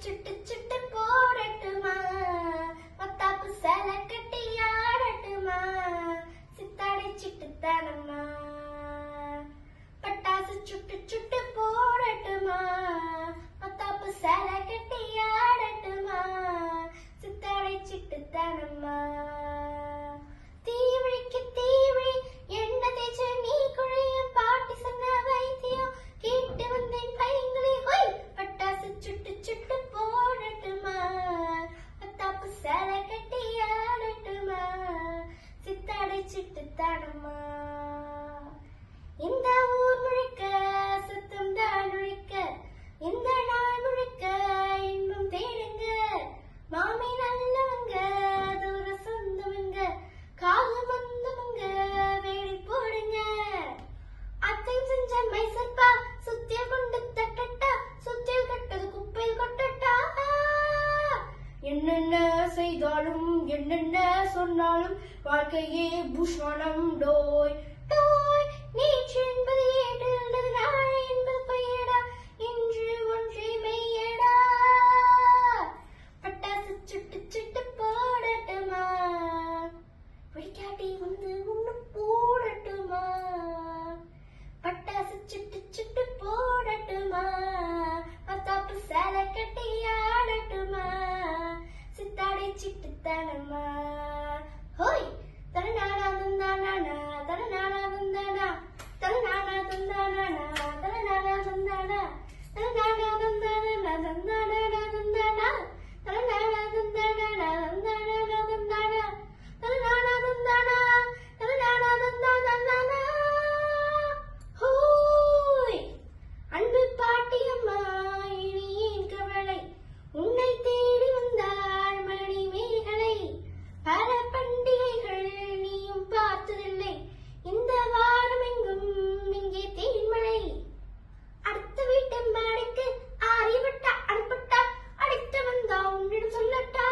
சுட்டு சுட்டு போடட்டுமா, மத்தாப்பு சேலை கட்டி ஆடட்டுமா, சித்தாடை சிட்டுத்தானம்மா. பட்டாசு சுட்டு சுட்டு போடட்டுமா, மத்தாப்பு சேலை கட்டி ஆடட்டுமா, சித்தாடை சிட்டுத்தானம்மா. தீவிழிக்கு தீவிழி என்ன தேய்ச்ச நீ குழைய, பாட்டி சொன்ன வைத்தியம் கேட்டு வந்தேன் பையங்களே ஹோய். பட்டாசு சுட்டு சுட்டு போடட்டுமா, மத்தாப்பு சேலை கட்டி ஆடட்டுமா, சித்தாடை சிட்டுத்தானம்மா. இந்த ஊர் முழுக்க சுத்தம் தான் முழுக்க, இந்த நாள் முழுக்க இன்பம் தேடுங்க. மாமி நல்லவங்க, தூர சொந்தவங்க, காலம் வந்தவங்க வேடி போடுங்க. அத்தை செஞ்ச மைசப்பா சுத்தியல் கொண்டு தட்டட்டா, சுத்தியல் கட்டது குப்பையில் கொட்டட்டா. என்னென்ன செய்தாலும் என்னென்ன சொன்னாலும் வாழ்க்கையே பூஷணம் டோய் டோய். நேற்று என்பது ஏடு அல்லது நாளை என்பது பொய்யடா, இன்று ஒன்றே மெய்யடா. பட்டாசு சுட்டு சுட்டு போடட்டுமா, வெடிக்காட்டி வந்து ஒண்ணு போடட்டுமா, பட்டாசு சுட்டு சுட்டு போடட்டுமா, மத்தாப்பு சேலை கட்டி ஆடட்டுமா, சித்தாடை சிட்டுத்தானம்மா. ஹோய் தரநானா தந்தானா, தரநானா தந்தானா, தரநானா தந்தானா, தரநானா தந்தானா, தரநானா தந்தானா, தந்தானா தந்தானா, தரநானா தந்தானா, தந்தானா தந்தானா, தரநானா தந்தானா, தரநானா தந்தானா. ஹோய் அன்பு பாட்டியம்மா இனி ஏன் கவலை, உன்னை தேடி வந்தாள் மணி மேகலை. பல பண்டிகைகள் நீயும் பார்த்ததில்லை, இந்த வாரம் எங்கும் இங்கே தேன்மழை. அடுத்த வீட்டு மாடிக்கு ஆறிவிட்டா அனுப்பட்டா, அடித்து வந்தா உன்னிடம் சொல்லட்டா.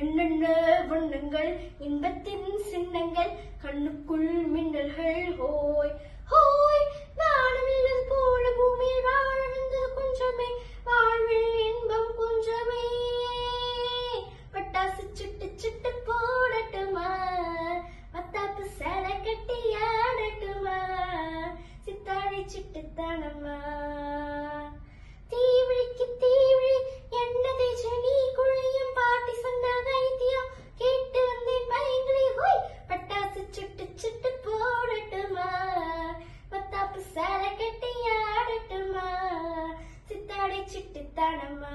என்னென்ன வண்ணங்கள் இன்பத்தின் சின்னங்கள், கண்ணுக்குள் மின்னல்கள் ஹோய் ஹோய். வானம் இல்லது போல பூமியில் வாழ வந்தது கொஞ்சமே, வாழ்வில் இன்பம் கொஞ்சமே. பட்டாசு சுட்டு சுட்டு போடட்டுமா, மத்தாப்பு சேலை கட்டி ஆடட்டுமா, சித்தாடை சிட்டுத்தானம்மா. தீவிழிக்கு தீவிழி என்ன தேய்ச்ச நீ குழையும், பாட்டி சொன்ன வைத்தியம் கேட்டு வந்தேன் பையங்களே ஹோய். பட்டாசு சுட்டு சுட்டு போடட்டுமா, மத்தாப்பு சேலை கட்டி ஆடட்டுமா, சித்தாடை சிட்டுத்தானம்மா.